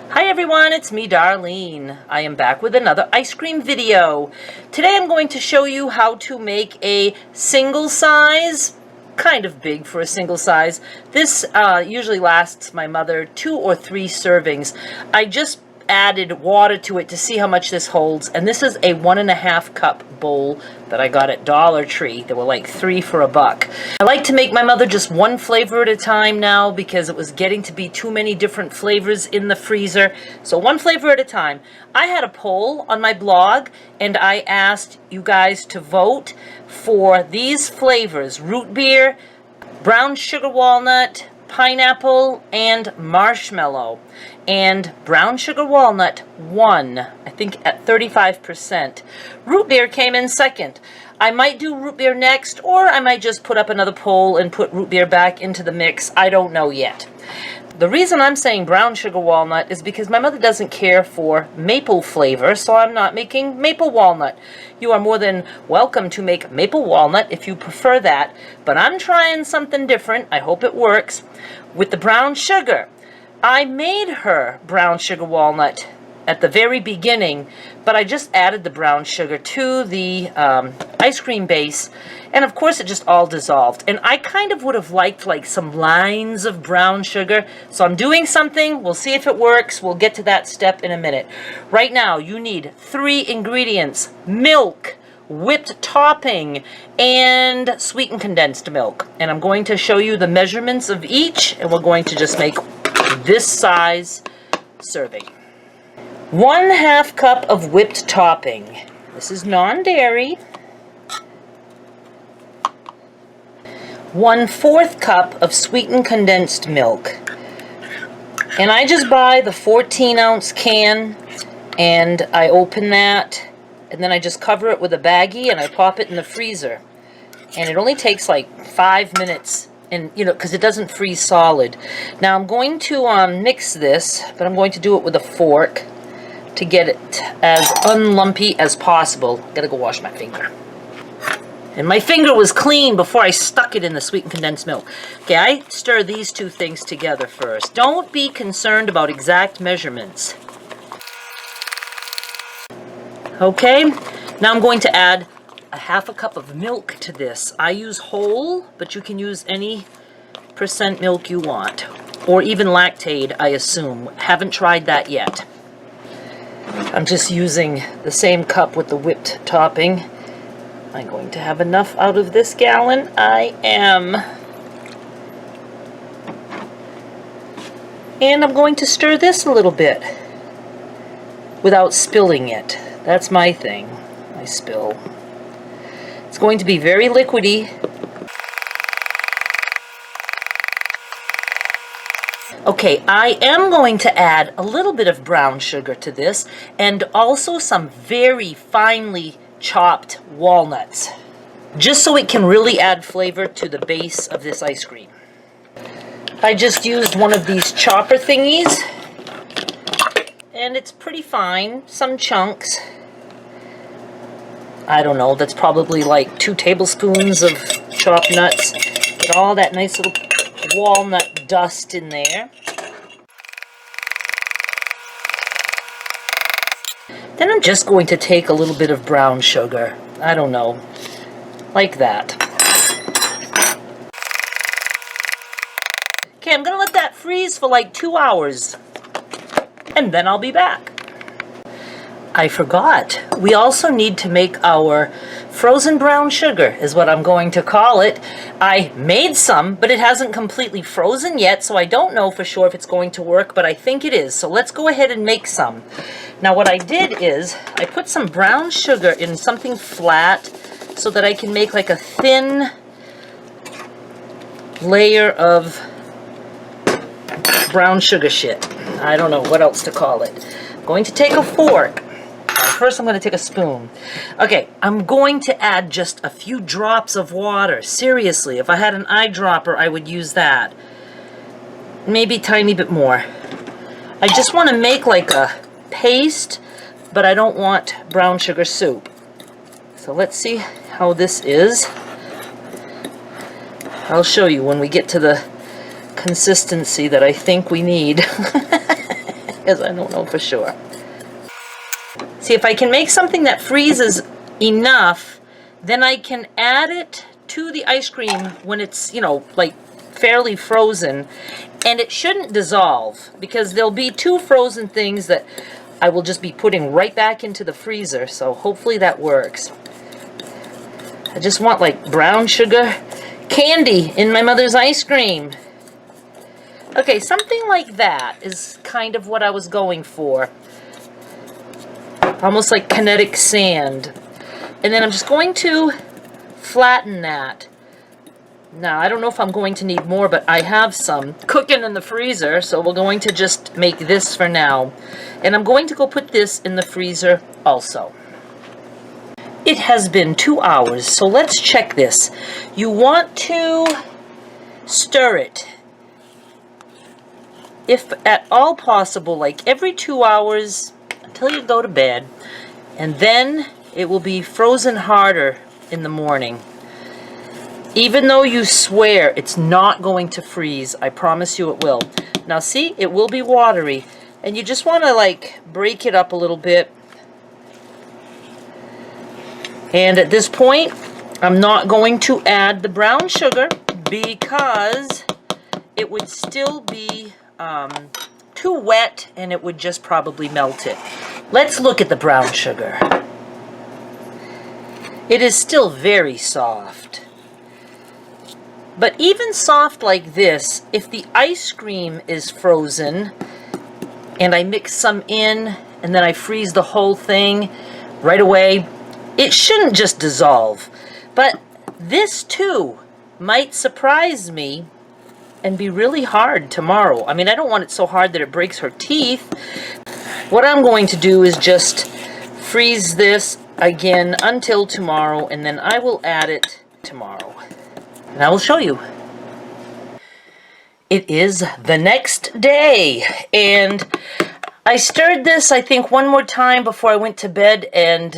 Hi everyone, it's me, Darlene. I am back with another ice cream video. Today I'm going to show you how to make a single size, kind of big for a single size. This usually lasts my mother 2 or 3 servings. I just added water to it to see how much this holds, and this is a 1.5 cup bowl that I got at Dollar Tree. There were like 3 for $1. I like to make my mother just one flavor at a time now because it was getting to be too many different flavors in the freezer. So one flavor at a time. I had a poll on my blog and I asked you guys to vote for these flavors: root beer, brown sugar walnut, pineapple, and marshmallow. And brown sugar walnut won, I think, at 35%. Root beer came in second. I might do root beer next, or I might just put up another poll and put root beer back into the mix. I don't know yet. The reason I'm saying brown sugar walnut is because my mother doesn't care for maple flavor, so I'm not making maple walnut. You are more than welcome to make maple walnut if you prefer that, but I'm trying something different. I hope it works. With the brown sugar, I made her brown sugar walnut at the very beginning, but I just added the brown sugar to the ice cream base, and of course it just all dissolved. And I kind of would have liked like some lines of brown sugar, so I'm doing something. We'll see if it works. We'll get to that step in a minute. Right now you need 3 ingredients: milk, whipped topping, and sweetened condensed milk. And I'm going to show you the measurements of each, and we're going to just make this size serving. 1/2 cup of whipped topping. This is non-dairy. 1/4 cup of sweetened condensed milk. And I just buy the 14-ounce can, and I open that, and then I just cover it with a baggie and I pop it in the freezer. And it only takes like 5 minutes, and because it doesn't freeze solid. Now I'm going to mix this, but I'm going to do it with a fork to get it as unlumpy as possible. Gotta go wash my finger. And my finger was clean before I stuck it in the sweetened condensed milk. Okay, I stir these 2 things together first. Don't be concerned about exact measurements. Okay, now I'm going to add 1/2 cup of milk to this. I use whole, but you can use any % milk you want, or even lactate, I assume. Haven't tried that yet. I'm just using the same cup with the whipped topping. I'm going to have enough out of this gallon. I am. And I'm going to stir this a little bit without spilling it. That's my thing. I spill. It's going to be very liquidy. Okay, I am going to add a little bit of brown sugar to this, and also some very finely chopped walnuts, just so it can really add flavor to the base of this ice cream. I just used one of these chopper thingies, and it's pretty fine. Some chunks. I don't know, that's probably like 2 tablespoons of chopped nuts. Get all that nice little walnut dust in there. Then I'm just going to take a little bit of brown sugar. I don't know, like that. Okay, I'm gonna let that freeze for like 2 hours, and then I'll be back. I forgot. We also need to make our frozen brown sugar, is what I'm going to call it. I made some, but it hasn't completely frozen yet, so I don't know for sure if it's going to work, but I think it is. So let's go ahead and make some. Now what I did is I put some brown sugar in something flat so that I can make like a thin layer of brown sugar shit. I don't know what else to call it. I'm going to take a fork. First, I'm going to take a spoon. Okay, I'm going to add just a few drops of water. Seriously, if I had an eyedropper, I would use that. Maybe a tiny bit more. I just want to make like a paste, but I don't want brown sugar soup. So let's see how this is. I'll show you when we get to the consistency that I think we need. because I don't know for sure. See, if I can make something that freezes enough, then I can add it to the ice cream when it's, you know, like fairly frozen, and it shouldn't dissolve because there'll be 2 frozen things that I will just be putting right back into the freezer, so hopefully that works. I just want like brown sugar candy in my mother's ice cream. Okay, something like that is kind of what I was going for. Almost like kinetic sand. And then I'm just going to flatten that. Now, I don't know if I'm going to need more, but I have some cooking in the freezer, so we're going to just make this for now. And I'm going to go put this in the freezer also. It has been 2 hours, so let's check this. You want to stir it, if at all possible, like every 2 hours until you go to bed, and then it will be frozen harder in the morning. Even though you swear it's not going to freeze, I promise you it will. Now see, it will be watery, and you just want to like break it up a little bit. And at this point, I'm not going to add the brown sugar because it would still be too wet and it would just probably melt it. Let's look at the brown sugar. It is still very soft. But even soft like this, if the ice cream is frozen and I mix some in and then I freeze the whole thing right away, it shouldn't just dissolve. But this too might surprise me and be really hard tomorrow. I mean, I don't want it so hard that it breaks her teeth. What I'm going to do is just freeze this again until tomorrow, and then I will add it tomorrow. And I will show you. It is the next day, and I stirred this, I think, one more time before I went to bed, and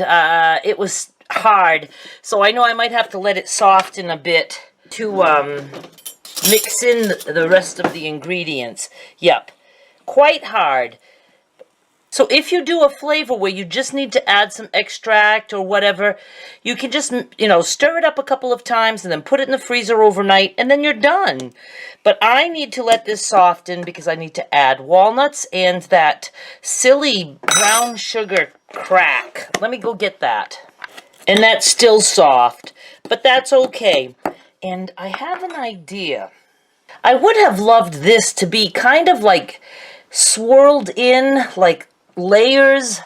it was hard. So I know I might have to let it soften a bit to mix in the rest of the ingredients. Yep, quite hard. So if you do a flavor where you just need to add some extract or whatever, you can just, you know, stir it up a couple of times and then put it in the freezer overnight, and then you're done. But I need to let this soften because I need to add walnuts and that silly brown sugar crack. Let me go get that. And that's still soft, but that's okay. And I have an idea. I would have loved this to be kind of like swirled in, like layers,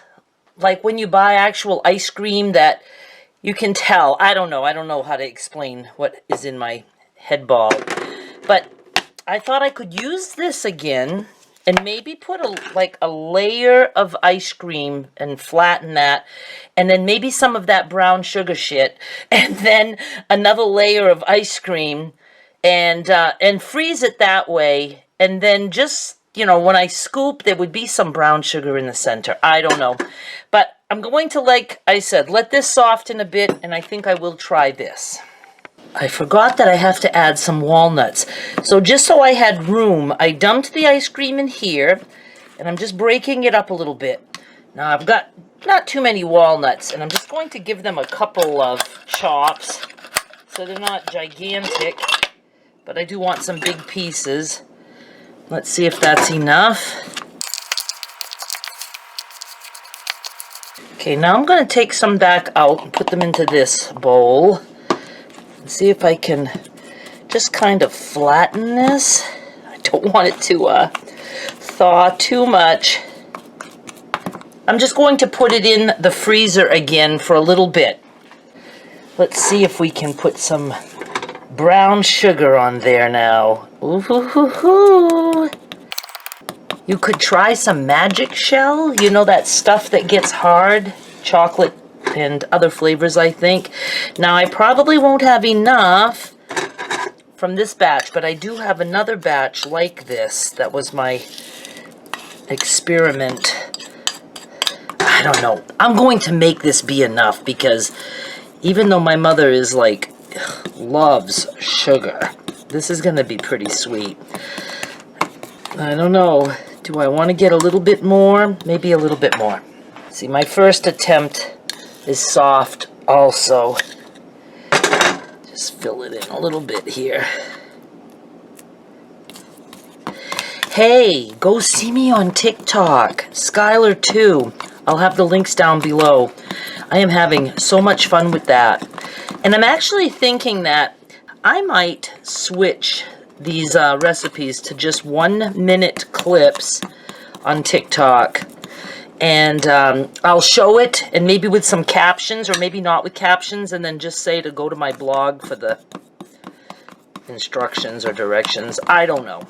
like when you buy actual ice cream that you can tell. I don't know how to explain what is in my head ball. But I thought I could use this again and maybe put a layer of ice cream and flatten that, and then maybe some of that brown sugar shit, and then another layer of ice cream, and freeze it that way, and then just, you know, when I scoop, there would be some brown sugar in the center. I don't know. But I'm going to, like I said, let this soften a bit, and I think I will try this. I forgot that I have to add some walnuts. So just so I had room, I dumped the ice cream in here, and I'm just breaking it up a little bit. Now I've got not too many walnuts, and I'm just going to give them a couple of chops, so they're not gigantic, but I do want some big pieces. Let's see if that's enough. Okay, now I'm going to take some back out and put them into this bowl. See if I can just kind of flatten this. I don't want it to thaw too much. I'm just going to put it in the freezer again for a little bit. Let's see if we can put some brown sugar on there now. Ooh-hoo-hoo-hoo. You could try some magic shell. You know that stuff that gets hard? Chocolate and other flavors, I think. Now, I probably won't have enough from this batch, but I do have another batch like this. That was my experiment. I don't know. I'm going to make this be enough because even though my mother is like, loves sugar, this is going to be pretty sweet. I don't know. Do I want to get a little bit more? Maybe a little bit more. See, my first attempt is soft also. Just fill it in a little bit here. Hey, go see me on TikTok, Skylar 2. I'll have the links down below. I am having so much fun with that. And I'm actually thinking that I might switch these recipes to just 1-minute clips on TikTok. And I'll show it, and maybe with some captions, or maybe not with captions, and then just say to go to my blog for the instructions or directions. I don't know.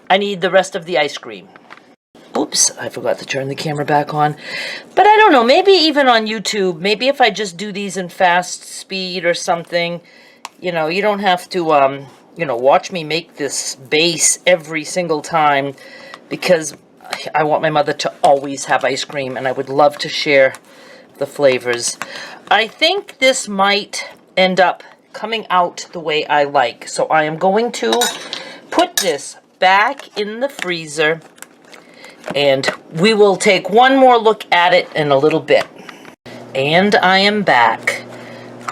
I need the rest of the ice cream. Oops, I forgot to turn the camera back on. But I don't know, maybe even on YouTube, maybe if I just do these in fast speed or something, you know, you don't have to, you know, watch me make this base every single time, because I want my mother to always have ice cream, and I would love to share the flavors. I think this might end up coming out the way I like, so I am going to put this back in the freezer, and we will take one more look at it in a little bit. And I am back.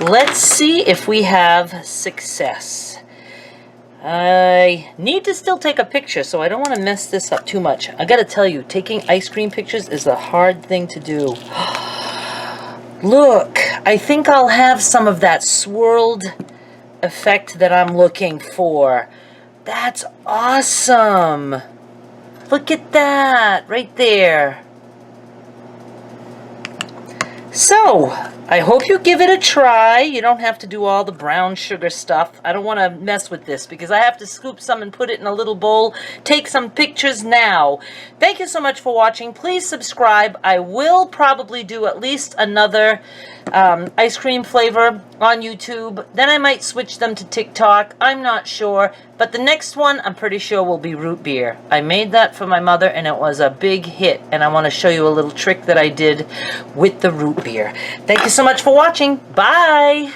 Let's see if we have success. I need to still take a picture, so I don't want to mess this up too much. I gotta tell you, taking ice cream pictures is a hard thing to do. Look, I think I'll have some of that swirled effect that I'm looking for. That's awesome. Look at that, right there. So, I hope you give it a try. You don't have to do all the brown sugar stuff. I don't want to mess with this because I have to scoop some and put it in a little bowl. Take some pictures now. Thank you so much for watching. Please subscribe. I will probably do at least another ice cream flavor on YouTube. Then I might switch them to TikTok. I'm not sure. But the next one, I'm pretty sure, will be root beer. I made that for my mother, and it was a big hit. And I want to show you a little trick that I did with the root beer. Thank you so much for watching. Bye!